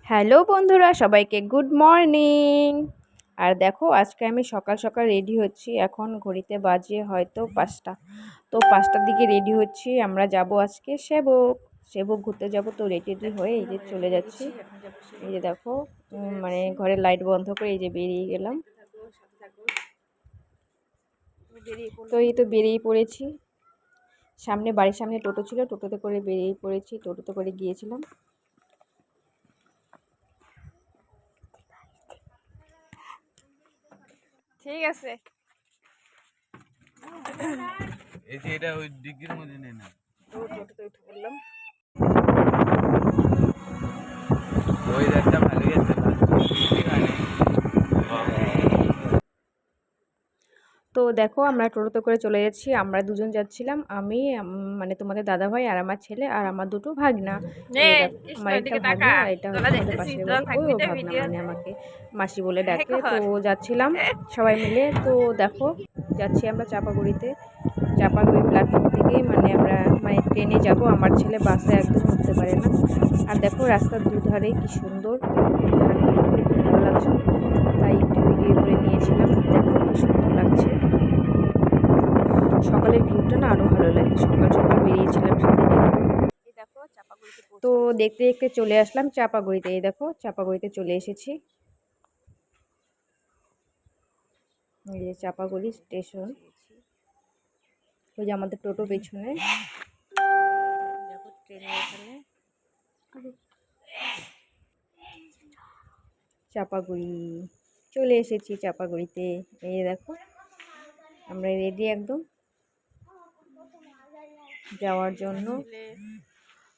Hello বন্ধুরা, সবাইকে good morning. আর দেখো, আজকে আমি সকাল সকাল রেডি হচ্ছি। এখন ঘড়িতে বাজে হয়তো 5টা। তো 5টার দিকে রেডি হচ্ছি। আমরা যাব আজকে সেবক ঘুরতে যাব। তো রেডি হয়ে এই যে চলে যাচ্ছি। এই যে দেখো, মানে ঘরের লাইট বন্ধ করে এই যে বেরিয়ে গেলাম। তো এই তো বেরিয়ে পড়েছি। বাড়ির সামনে টোটো ছিল, টোটোতে করে বেরিয়ে পড়েছি। টোটোতে করে গিয়েছিলাম। ঠিক আছে। এই যে এটা ওই ডিগ্রির মধ্যে নেই না, টোটোতে উঠে পড়লাম। ওই রাস্তা ভালো গেছে তো দেখো, আমরা টোটোতে করে চলে যাচ্ছি। আমরা দুজন যাচ্ছিলাম, আমি মানে তোমাদের দাদাভাই আর আমার ছেলে আর আমার দুটো ভাগনা। এই দেখো, আমার একটা ভাগনা আর এটা হচ্ছে আমাদের পাশের বাড়ি। ওইও ভাগনা, মানে আমাকে মাসি বলে ডাকে। তো যাচ্ছিলাম সবাই মিলে। তো দেখো, যাচ্ছি আমরা চাপাগুড়িতে। চাপাগুড়ি প্ল্যাটফর্ম থেকেই আমরা ট্রেনে যাব। আমার ছেলে বাসে একদম উঠতে পারে না। আর দেখো, রাস্তার দুধারে কি সুন্দর, ভালো লাগছে, তাই একটু ভিডিও করে নিয়েছিলাম। দেখো কি সুন্দর লাগছে। সকালের ভিউটা না আরো ভালো লাগে। সকাল সকাল বেরিয়েছিলাম সেদিন। তো দেখতে দেখতে চলে আসলাম চাপাগুড়িতে। এই দেখো, চাপাগুড়িতে চলে এসেছি। এই যে চাপাগুড়ি স্টেশন। ওই যে আমাদের টোটো পেছনে। দেখো ট্রেনের এখানে চাপাগুড়ি চলে এসেছি। চাপাগুড়িতে এই দেখো, আমরা রেডি একদম যাওয়ার জন্য।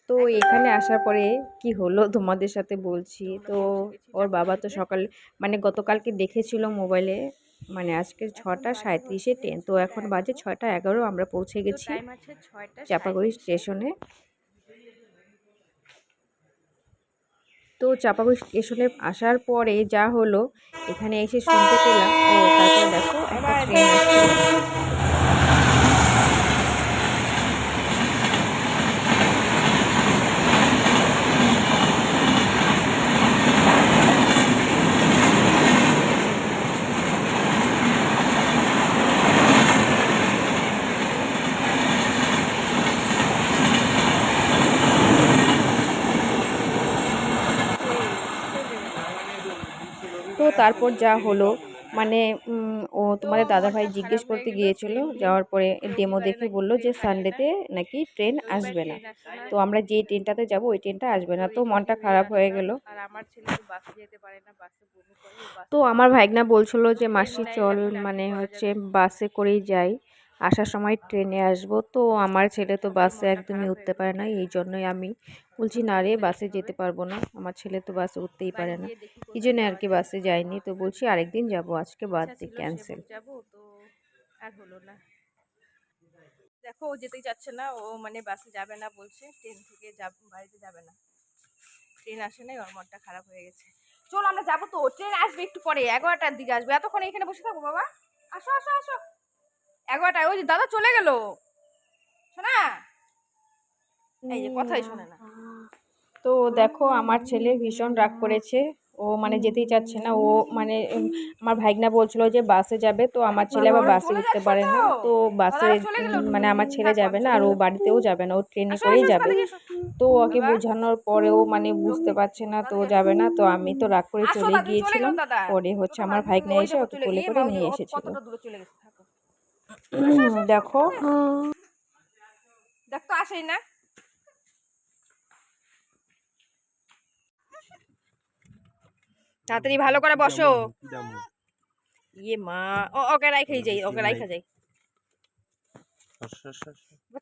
তো এখানে আসার পরে কি হলো তোমাদের সাথে বলছি। তো ওর বাবা তো গতকালকে দেখেছিল মোবাইলে, আজকে 6টা 37-এ ট্রেন। তো এখন বাজে 6টা 11। আমরা পৌঁছে গেছি চাপাগুড়ি স্টেশনে। তো চাপাগুড়ি স্টেশনে আসার পরে যা হলো, এখানে এসে শুনতে পেলাম, তারপরে দেখো একটা ট্রেন আসছিল। তো তারপর যা হলো, ও তোমাদের দাদাভাই জিজ্ঞেস করতে গিয়েছিল। যাওয়ার পরে ডেমো দেখে বললো যে সানডেতে নাকি ট্রেন আসবে না। তো আমরা যেই ট্রেনটাতে যাব ওই ট্রেনটা আসবে না। তো মনটা খারাপ হয়ে গেল। আর আমার ছেলে তো বাসে যেতে পারে না, বাসে বমি করে। তো আমার ভাইগনা বলছিল যে মাসি চল, বাসে করেই যাই, আসার সময় ট্রেনে আসবো। তো আমার ছেলে তো বাসে একদমই উঠতে পারে না। এই জন্যই আমি বলছি, না রে, বাসে যেতে পারবো না, আমার ছেলে তো বাসে উঠতেই পারে না। এই জন্য আর কি বাসে যাইনি। তো বলছি আরেকদিন যাব, আজকে বাদ দিয়ে ক্যান্সেল। তো আর হলো না। দেখো, ও যেতেই চাচ্ছে না। ও বাসে যাবে না বলছে, ট্রেন থেকে বাড়িতে যাবে না। ট্রেন আসে নাই, ওর মনটা খারাপ হয়ে গেছে। চলো আমরা যাবো। তো ট্রেন আসবে একটু পরে, 11টার দিকে আসবে। এতক্ষণ এখানে বসে থাকবো বাবা? আসো আসো আসো। 11টায় ওই যে দাদা চলে গেল। শোনা, এই যে কথাই শোনে না। তো দেখো, আমার ছেলে ভীষণ রাগ করেছে। ও যেতেই চাচ্ছে না। আমার ভাইগনা বলছিল যে বাসে যাবে। তো আমার ছেলে আবার বাসে উঠতে পারে না। তো বাসে আমার ছেলে যাবে না, আর ও বাড়িতেও যাবে না, ও ট্রেনে করেই যাবে। তো ওকে বোঝানোর পরেও বুঝতে পারছে না, তো যাবে না। তো আমি তো রাগ করে চলে গিয়েছিলাম। পরে হচ্ছে আমার ভাইগনা এসে ওকে কোলে করে নিয়ে এসেছিল। দেখো, দেখতো আসেই না। তাড়াতাড়ি ভালো করে বসো। ইয়ে মা, ওকে রাইখাই যাই, ওকে রাইখা যাই।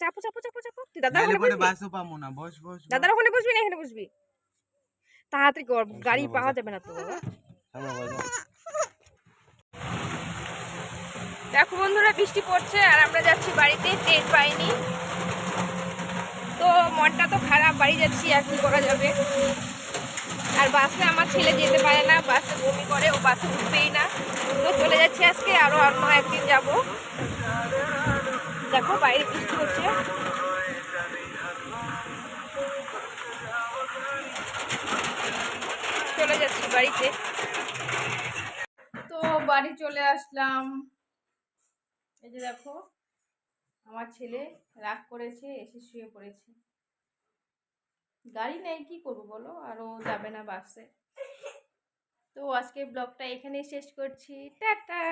চাপো চাপো চাপো চাপো। তুই দাদার ওখানে বসবি? বাসও পাবো না, বস বস। দাদার ওখানে বসবি না এখানে বসবি? তাড়াতাড়ি কর, গাড়ি পাওয়া যাবে না তো বাবা। দেখো বন্ধুরা, বৃষ্টি পড়ছে আর আমরা যাচ্ছি বাড়িতে, ট্রেন পাইনি। তো মনটা তো খারাপ, বাড়ি যাচ্ছি, আর কি করা যাবে। আর বাসে আমার ছেলে যেতে পারে না, বাসে বমি করে, ও বাসে উঠবেই না। তো চলে যাচ্ছি আজকে, আরো অন্য একদিন যাব। দেখো বাইরে বৃষ্টি হচ্ছে। চলে যাচ্ছি বাড়িতে। তো বাড়ি চলে আসলাম। এই যে দেখো আমার ছেলে রাগ করেছে, এসে শুয়ে পড়েছে। গাড়ি নেই, কি করবো বলো, আরও যাবে না বাসে। তো আজকে ব্লগটা এখানেই শেষ করছি, টাটা।